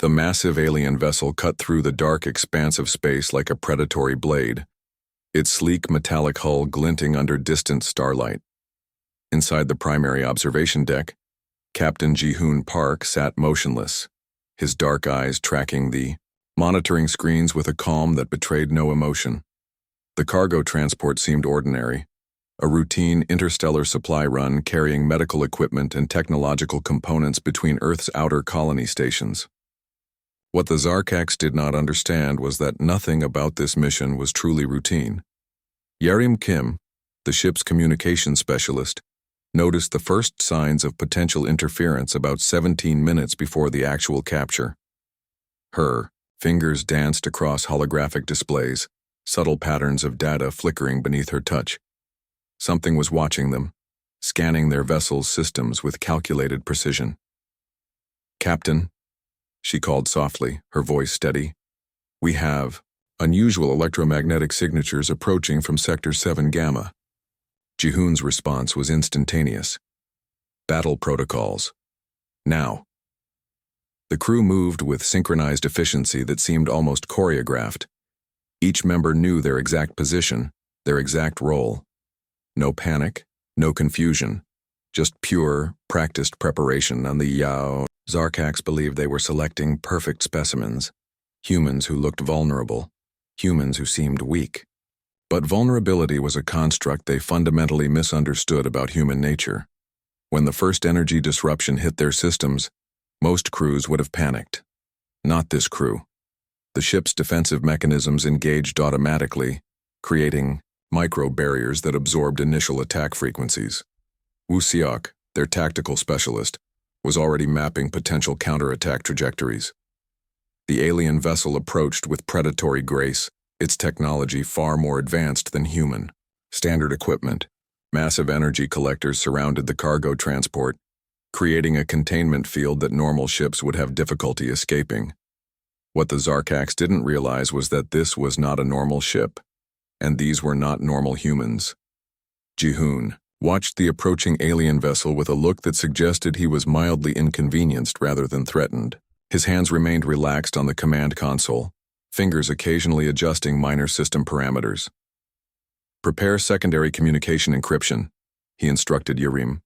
The massive alien vessel cut through the dark expanse of space like a predatory blade, its sleek metallic hull glinting under distant starlight. Inside the primary observation deck, Captain Ji-hoon Park sat motionless, his dark eyes tracking the monitoring screens with a calm that betrayed no emotion. The cargo transport seemed ordinary, a routine interstellar supply run carrying medical equipment and technological components between Earth's outer colony stations. What the Zarkax did not understand was that nothing about this mission was truly routine. Yerim Kim, the ship's communications specialist, noticed the first signs of potential interference about 17 minutes before the actual capture. Her fingers danced across holographic displays, subtle patterns of data flickering beneath her touch. Something was watching them, scanning their vessel's systems with calculated precision. "Captain," she called softly, her voice steady, "we have unusual electromagnetic signatures approaching from Sector 7 Gamma." Ji-hoon's response was instantaneous. "Battle protocols. Now." The crew moved with synchronized efficiency that seemed almost choreographed. Each member knew their exact position, their exact role. No panic, no confusion, just pure, practiced preparation on the Yao. Zarkax believed they were selecting perfect specimens, humans who looked vulnerable, humans who seemed weak. But vulnerability was a construct they fundamentally misunderstood about human nature. When the first energy disruption hit their systems, most crews would have panicked. Not this crew. The ship's defensive mechanisms engaged automatically, creating micro-barriers that absorbed initial attack frequencies. Woo Seok, their tactical specialist, was already mapping potential counterattack trajectories. The alien vessel approached with predatory grace, its technology far more advanced than human. Standard equipment, massive energy collectors surrounded the cargo transport, creating a containment field that normal ships would have difficulty escaping. What the Zarkax didn't realize was that this was not a normal ship, and these were not normal humans. Ji-hoon watched the approaching alien vessel with a look that suggested he was mildly inconvenienced rather than threatened. His hands remained relaxed on the command console, fingers occasionally adjusting minor system parameters. "Prepare secondary communication encryption," he instructed Yerim.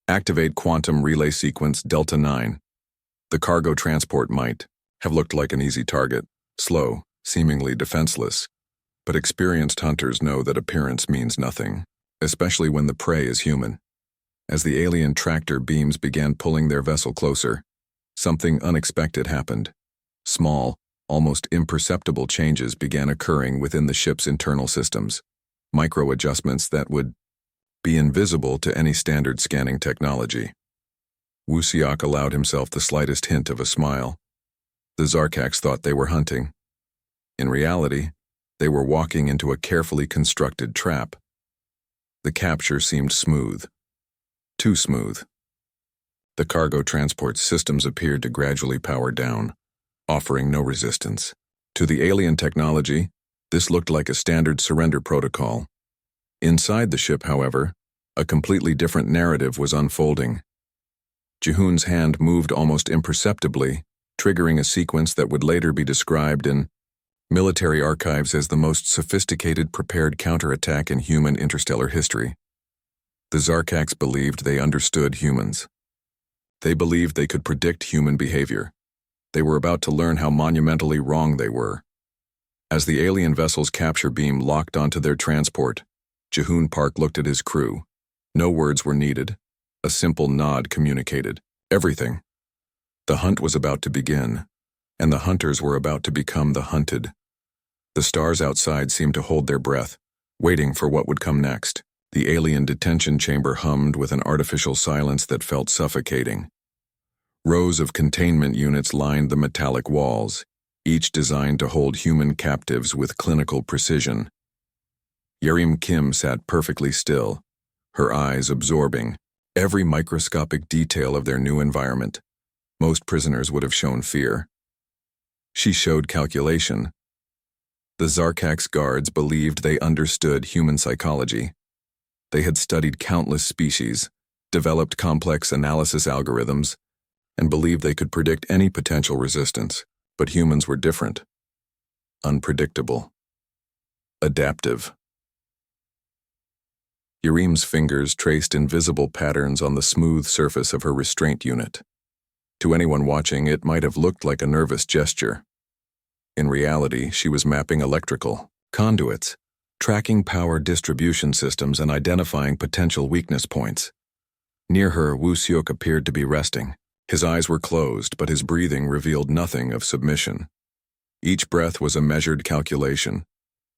"Activate quantum relay sequence Delta 9. The cargo transport might have looked like an easy target, slow, seemingly defenseless, but experienced hunters know that appearance means nothing, especially when the prey is human." As the alien tractor beams began pulling their vessel closer, something unexpected happened. Small, almost imperceptible changes began occurring within the ship's internal systems, micro-adjustments that would be invisible to any standard scanning technology. Woo Seok allowed himself the slightest hint of a smile. The Zarkax thought they were hunting. In reality, they were walking into a carefully constructed trap. The capture seemed smooth. Too smooth. The cargo transport systems appeared to gradually power down, offering no resistance. To the alien technology, this looked like a standard surrender protocol. Inside the ship, however, a completely different narrative was unfolding. Ji-hoon's hand moved almost imperceptibly, triggering a sequence that would later be described in military archives as the most sophisticated prepared counterattack in human interstellar history. The Zarkax believed they understood humans. They believed they could predict human behavior. They were about to learn how monumentally wrong they were. As the alien vessel's capture beam locked onto their transport, Ji-hoon Park looked at his crew. No words were needed. A simple nod communicated everything. The hunt was about to begin, and the hunters were about to become the hunted. The stars outside seemed to hold their breath, waiting for what would come next. The alien detention chamber hummed with an artificial silence that felt suffocating. Rows of containment units lined the metallic walls, each designed to hold human captives with clinical precision. Yerim Kim sat perfectly still, her eyes absorbing every microscopic detail of their new environment. Most prisoners would have shown fear. She showed calculation. The Zarkax guards believed they understood human psychology. They had studied countless species, developed complex analysis algorithms, and believed they could predict any potential resistance, but humans were different. Unpredictable. Adaptive. Yareem's fingers traced invisible patterns on the smooth surface of her restraint unit. To anyone watching, it might have looked like a nervous gesture. In reality, she was mapping electrical conduits, tracking power distribution systems, and identifying potential weakness points. Near her, Woo-seok appeared to be resting. His eyes were closed, but his breathing revealed nothing of submission. Each breath was a measured calculation,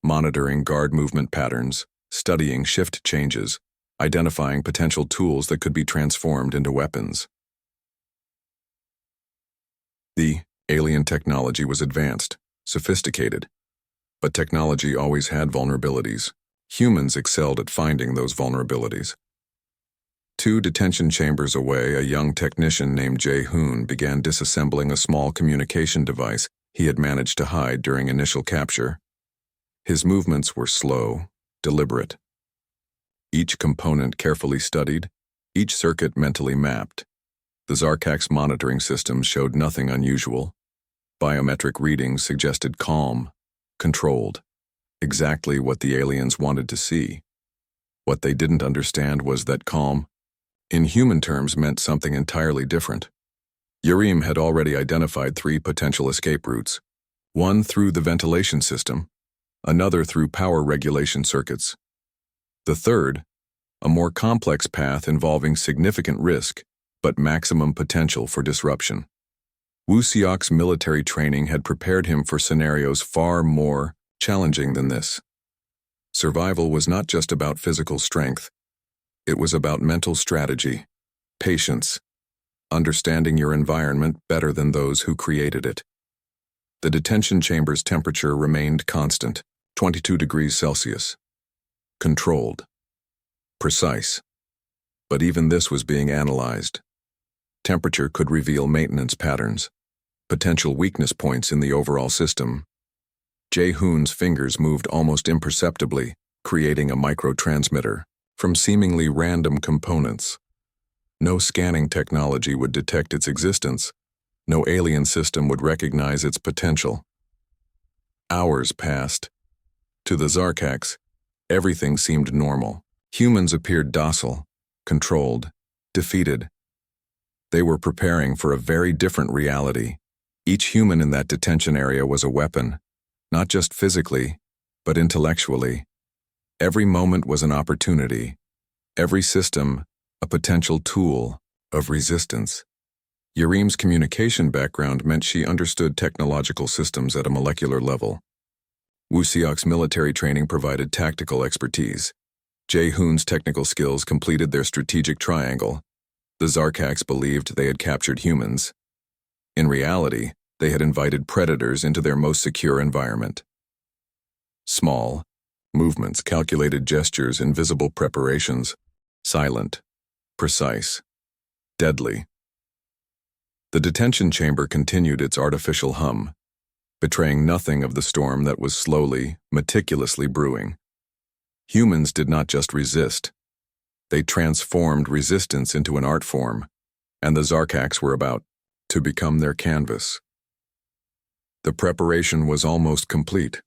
monitoring guard movement patterns, studying shift changes, identifying potential tools that could be transformed into weapons. The alien technology was advanced, sophisticated, but technology always had vulnerabilities. Humans excelled at finding those vulnerabilities. 2 detention chambers away, a young technician named Jae-hoon began disassembling a small communication device he had managed to hide during initial capture. His movements were slow, deliberate. Each component carefully studied, each circuit mentally mapped. The Zarkak's monitoring system showed nothing unusual. Biometric readings suggested calm, controlled, exactly what the aliens wanted to see. What they didn't understand was that calm, in human terms, meant something entirely different. Yareem had already identified 3 potential escape routes, one through the ventilation system, another through power regulation circuits. The third, a more complex path involving significant risk but maximum potential for disruption. Woo-seok's military training had prepared him for scenarios far more challenging than this. Survival was not just about physical strength. It was about mental strategy, patience, understanding your environment better than those who created it. The detention chamber's temperature remained constant, 22 degrees Celsius. Controlled. Precise. But even this was being analyzed. Temperature could reveal maintenance patterns, potential weakness points in the overall system. Jae-hoon's fingers moved almost imperceptibly, creating a microtransmitter from seemingly random components. No scanning technology would detect its existence. No alien system would recognize its potential. Hours passed. To the Zarkaks, everything seemed normal. Humans appeared docile, controlled, defeated. They were preparing for a very different reality. Each human in that detention area was a weapon, not just physically, but intellectually. Every moment was an opportunity. Every system, a potential tool of resistance. Yareem's communication background meant she understood technological systems at a molecular level. Woo-seok's military training provided tactical expertise. Jae-hoon's technical skills completed their strategic triangle. The Zarkaks believed they had captured humans. In reality, they had invited predators into their most secure environment. Small movements, calculated gestures, invisible preparations, silent, precise, deadly. The detention chamber continued its artificial hum, betraying nothing of the storm that was slowly, meticulously brewing. Humans did not just resist. They transformed resistance into an art form, and the Zarkaks were about to become their canvas. The preparation was almost complete.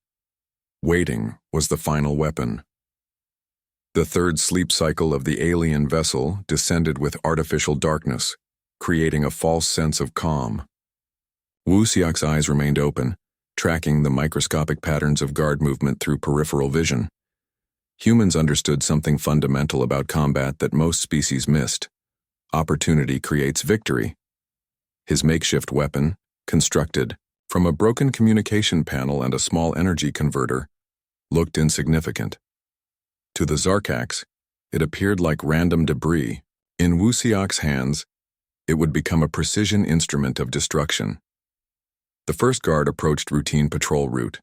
Waiting was the final weapon. The third sleep cycle of the alien vessel descended with artificial darkness, creating a false sense of calm. Woo-seok's eyes remained open, tracking the microscopic patterns of guard movement through peripheral vision. Humans understood something fundamental about combat that most species missed. Opportunity creates victory. His makeshift weapon, constructed from a broken communication panel and a small energy converter, looked insignificant. To the Zarkaks, it appeared like random debris. In Woo-seok's hands, it would become a precision instrument of destruction. The first guard approached routine patrol route.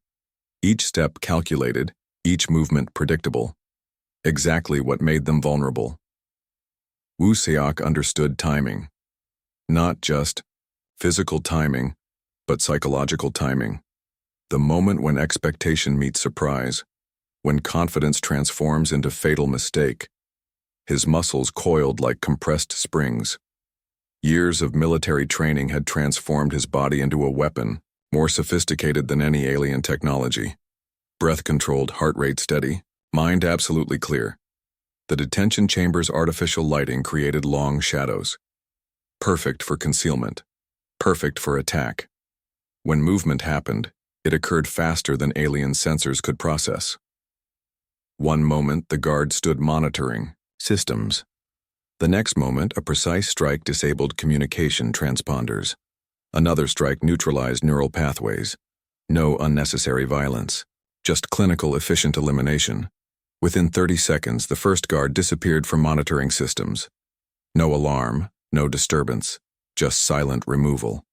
Each step calculated, each movement predictable. Exactly what made them vulnerable. Woo-seok understood timing. Not just physical timing, but psychological timing. The moment when expectation meets surprise, when confidence transforms into fatal mistake. His muscles coiled like compressed springs. Years of military training had transformed his body into a weapon, more sophisticated than any alien technology. Breath controlled, heart rate steady, mind absolutely clear. The detention chamber's artificial lighting created long shadows. Perfect for concealment. Perfect for attack. When movement happened, it occurred faster than alien sensors could process. One moment, the guard stood monitoring systems. The next moment, a precise strike disabled communication transponders. Another strike neutralized neural pathways. No unnecessary violence, just clinical efficient elimination. Within 30 seconds, the first guard disappeared from monitoring systems. No alarm, no disturbance, just silent removal.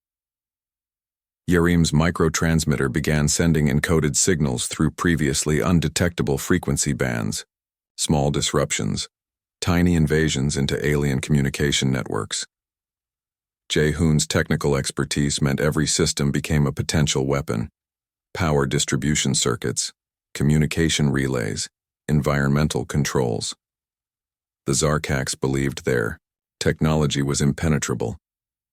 Yareem's microtransmitter began sending encoded signals through previously undetectable frequency bands. Small disruptions, tiny invasions into alien communication networks. Jae-hoon's technical expertise meant every system became a potential weapon. Power distribution circuits, communication relays, environmental controls. The Zarkaks believed their technology was impenetrable.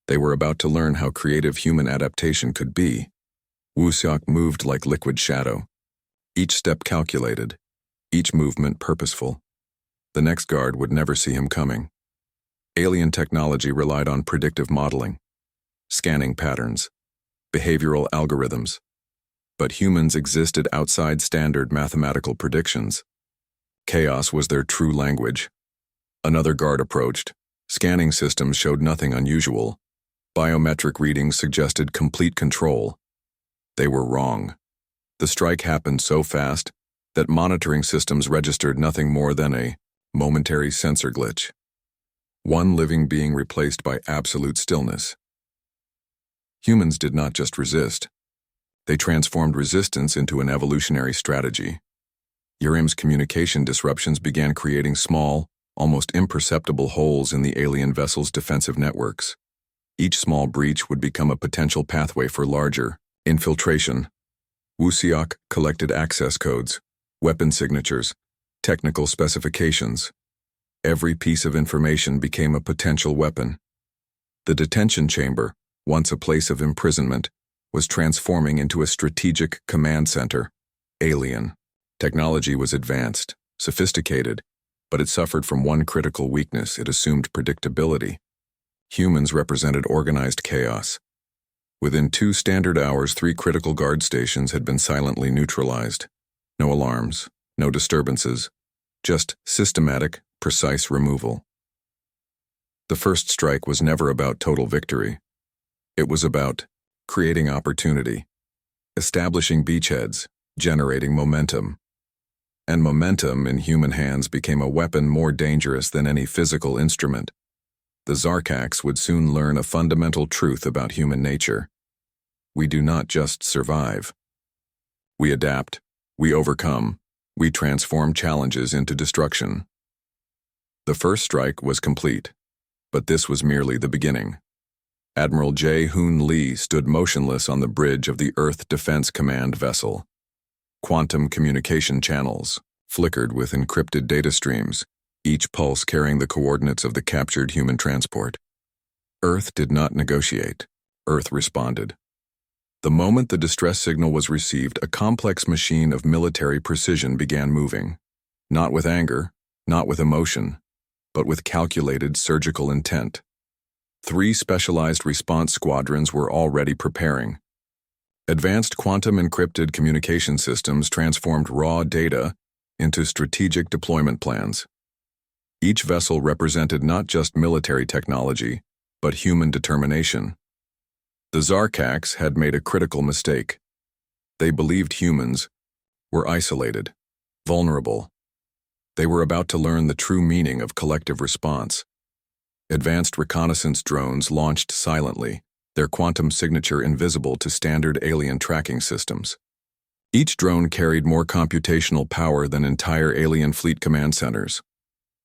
They were about to learn how creative human adaptation could be. Woo-seok moved like liquid shadow. Each step calculated, each movement purposeful. The next guard would never see him coming. Alien technology relied on predictive modeling, scanning patterns, behavioral algorithms. But humans existed outside standard mathematical predictions. Chaos was their true language. Another guard approached. Scanning systems showed nothing unusual. Biometric readings suggested complete control. They were wrong. The strike happened so fast that monitoring systems registered nothing more than a momentary sensor glitch. One living being replaced by absolute stillness. Humans did not just resist. They transformed resistance into an evolutionary strategy. Yareem's communication disruptions began creating small, almost imperceptible holes in the alien vessel's defensive networks. Each small breach would become a potential pathway for larger infiltration. Woo-seok collected access codes, weapon signatures, technical specifications. Every piece of information became a potential weapon. The detention chamber, once a place of imprisonment, was transforming into a strategic command center. Alien. Technology was advanced, sophisticated, but it suffered from one critical weakness: it assumed predictability. Humans represented organized chaos. Within 2 standard hours, 3 critical guard stations had been silently neutralized. No alarms, no disturbances, just systematic, precise removal. The first strike was never about total victory. It was about creating opportunity, establishing beachheads, generating momentum. And momentum in human hands became a weapon more dangerous than any physical instrument. The Zarkaks would soon learn a fundamental truth about human nature. We do not just survive. We adapt, we overcome, we transform challenges into destruction. The first strike was complete, but this was merely the beginning. Admiral Jae-hoon Lee stood motionless on the bridge of the Earth Defense Command vessel. Quantum communication channels flickered with encrypted data streams, each pulse carrying the coordinates of the captured human transport. Earth did not negotiate. Earth responded. The moment the distress signal was received, a complex machine of military precision began moving. Not with anger, not with emotion, but with calculated surgical intent. 3 specialized response squadrons were already preparing. Advanced quantum encrypted communication systems transformed raw data into strategic deployment plans. Each vessel represented not just military technology, but human determination. The Zarkaks had made a critical mistake. They believed humans were isolated, vulnerable. They were about to learn the true meaning of collective response. Advanced reconnaissance drones launched silently, their quantum signature invisible to standard alien tracking systems. Each drone carried more computational power than entire alien fleet command centers.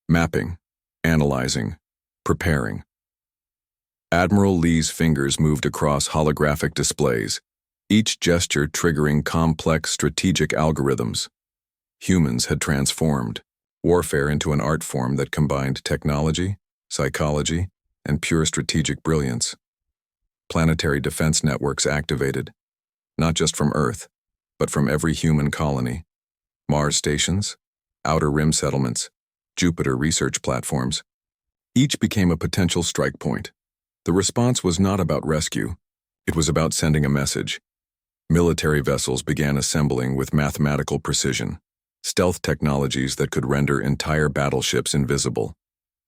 Mapping, analyzing, preparing. Admiral Lee's fingers moved across holographic displays, each gesture triggering complex strategic algorithms. Humans had transformed warfare into an art form that combined technology, psychology, and pure strategic brilliance. Planetary defense networks activated, not just from Earth, but from every human colony. Mars stations, outer rim settlements, Jupiter research platforms. Each became a potential strike point. The response was not about rescue. It was about sending a message. Military vessels began assembling with mathematical precision, stealth technologies that could render entire battleships invisible,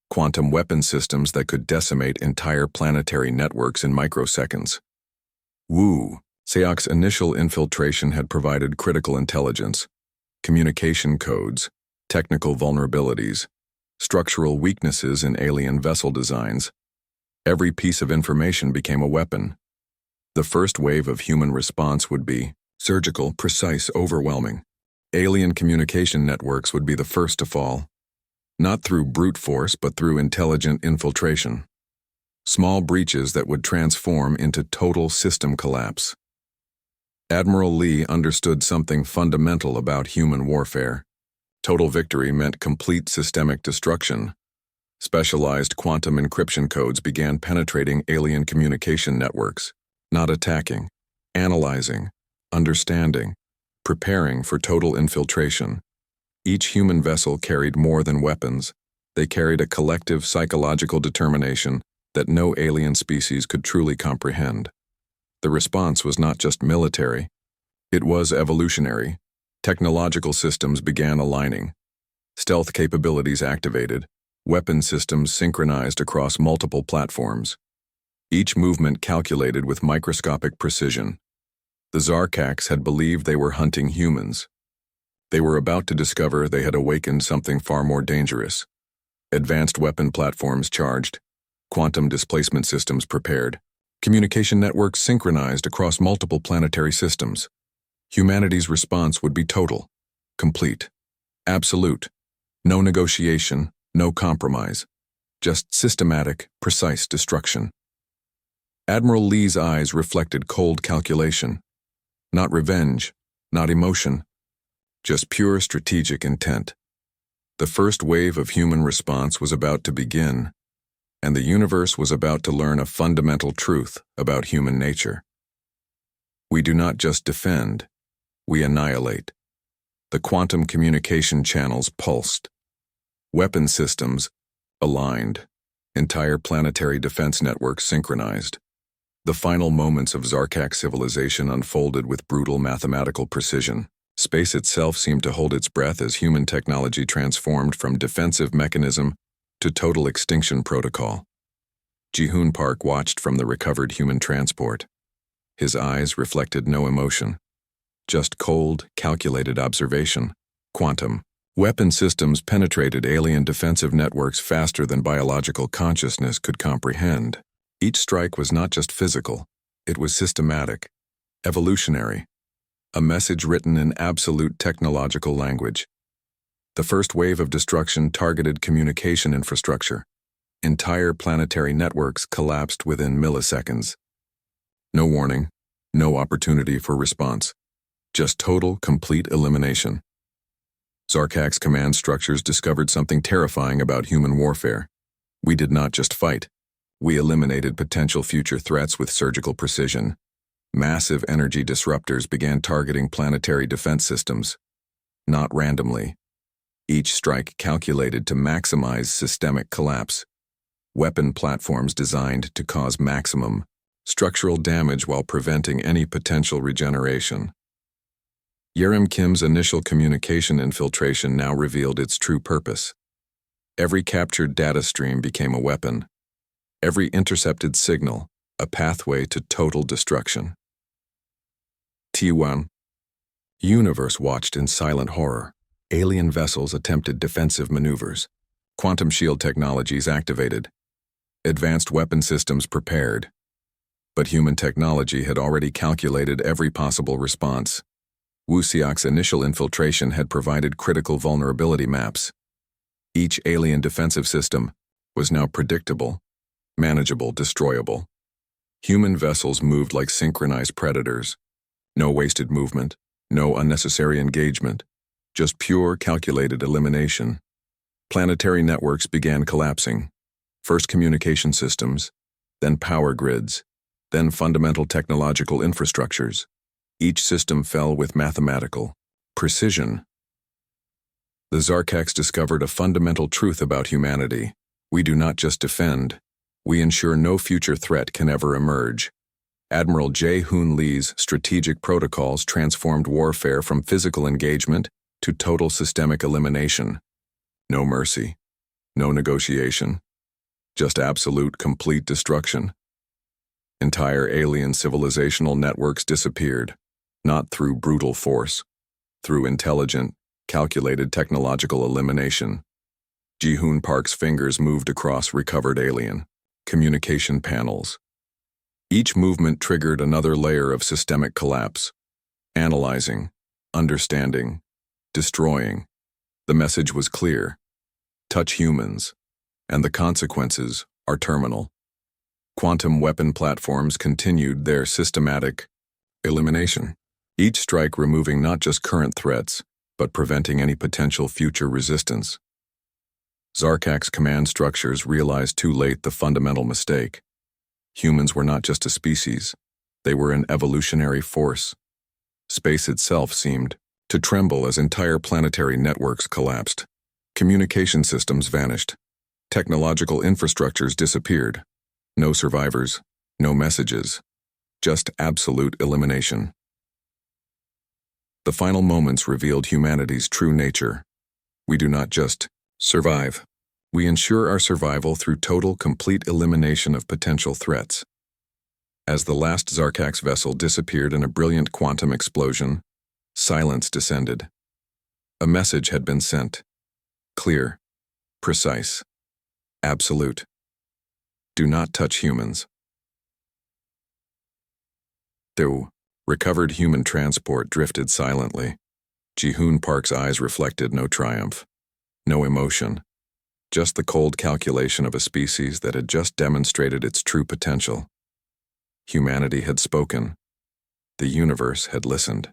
quantum weapon systems that could decimate entire planetary networks in microseconds. SEOC's initial infiltration had provided critical intelligence, communication codes, technical vulnerabilities, structural weaknesses in alien vessel designs. Every piece of information became a weapon. The first wave of human response would be surgical, precise, overwhelming. Alien communication networks would be the first to fall, not through brute force but through intelligent infiltration. Small breaches that would transform into total system collapse. Admiral Lee understood something fundamental about human warfare. Total victory meant complete systemic destruction. Specialized quantum encryption codes began penetrating alien communication networks, not attacking, analyzing, understanding, preparing for total infiltration. Each human vessel carried more than weapons. They carried a collective psychological determination that no alien species could truly comprehend. The response was not just military. It was evolutionary. Technological systems began aligning. Stealth capabilities activated. Weapon systems synchronized across multiple platforms. Each movement calculated with microscopic precision. The Zarkax had believed they were hunting humans. They were about to discover they had awakened something far more dangerous. Advanced weapon platforms charged. Quantum displacement systems prepared. Communication networks synchronized across multiple planetary systems. Humanity's response would be total, complete, absolute. No negotiation, no compromise. Just systematic, precise destruction. Admiral Lee's eyes reflected cold calculation. Not revenge, not emotion. Just pure strategic intent. The first wave of human response was about to begin, and the universe was about to learn a fundamental truth about human nature. We do not just defend, we annihilate. The quantum communication channels pulsed. Weapon systems aligned. Entire planetary defense networks synchronized. The final moments of Zarkax civilization unfolded with brutal mathematical precision. Space itself seemed to hold its breath as human technology transformed from defensive mechanism to total extinction protocol. Ji-hoon Park watched from the recovered human transport. His eyes reflected no emotion. Just cold, calculated observation. Quantum. Weapon systems penetrated alien defensive networks faster than biological consciousness could comprehend. Each strike was not just physical, it was systematic, evolutionary. A message written in absolute technological language. The first wave of destruction targeted communication infrastructure. Entire planetary networks collapsed within milliseconds. No warning, no opportunity for response. Just total, complete elimination. Zarkax command structures discovered something terrifying about human warfare. We did not just fight. We eliminated potential future threats with surgical precision. Massive energy disruptors began targeting planetary defense systems. Not randomly. Each strike calculated to maximize systemic collapse. Weapon platforms designed to cause maximum structural damage while preventing any potential regeneration. Yerim Kim's initial communication infiltration now revealed its true purpose. Every captured data stream became a weapon. Every intercepted signal, a pathway to total destruction. T1. Universe watched in silent horror. Alien vessels attempted defensive maneuvers. Quantum shield technologies activated. Advanced weapon systems prepared. But human technology had already calculated every possible response. Wuxiak's initial infiltration had provided critical vulnerability maps. Each alien defensive system was now predictable, manageable, destroyable. Human vessels moved like synchronized predators. No wasted movement, no unnecessary engagement, just pure calculated elimination. Planetary networks began collapsing. First communication systems, then power grids, then fundamental technological infrastructures. Each system fell with mathematical precision. The Zarkax discovered a fundamental truth about humanity. We do not just defend, we ensure no future threat can ever emerge. Admiral J. Hoon Lee's strategic protocols transformed warfare from physical engagement to total systemic elimination. No mercy, no negotiation, just absolute, complete destruction. Entire alien civilizational networks disappeared, not through brutal force, through intelligent, calculated technological elimination. Ji-hoon Park's fingers moved across recovered alien communication panels. Each movement triggered another layer of systemic collapse. Analyzing, understanding, destroying. The message was clear. Touch humans, and the consequences are terminal. Quantum weapon platforms continued their systematic elimination, each strike removing not just current threats, but preventing any potential future resistance. Zarkax command structures realized too late the fundamental mistake. Humans were not just a species, they were an evolutionary force. Space itself seemed to tremble as entire planetary networks collapsed. Communication systems vanished. Technological infrastructures disappeared. No survivors, no messages, just absolute elimination. The final moments revealed humanity's true nature. We do not just survive. We ensure our survival through total, complete elimination of potential threats. As the last Zarkax vessel disappeared in a brilliant quantum explosion, silence descended. A message had been sent. Clear, precise, absolute. Do not touch humans. The recovered human transport drifted silently. Ji-hoon Park's eyes reflected no triumph, no emotion, just the cold calculation of a species that had just demonstrated its true potential. Humanity had spoken. The universe had listened.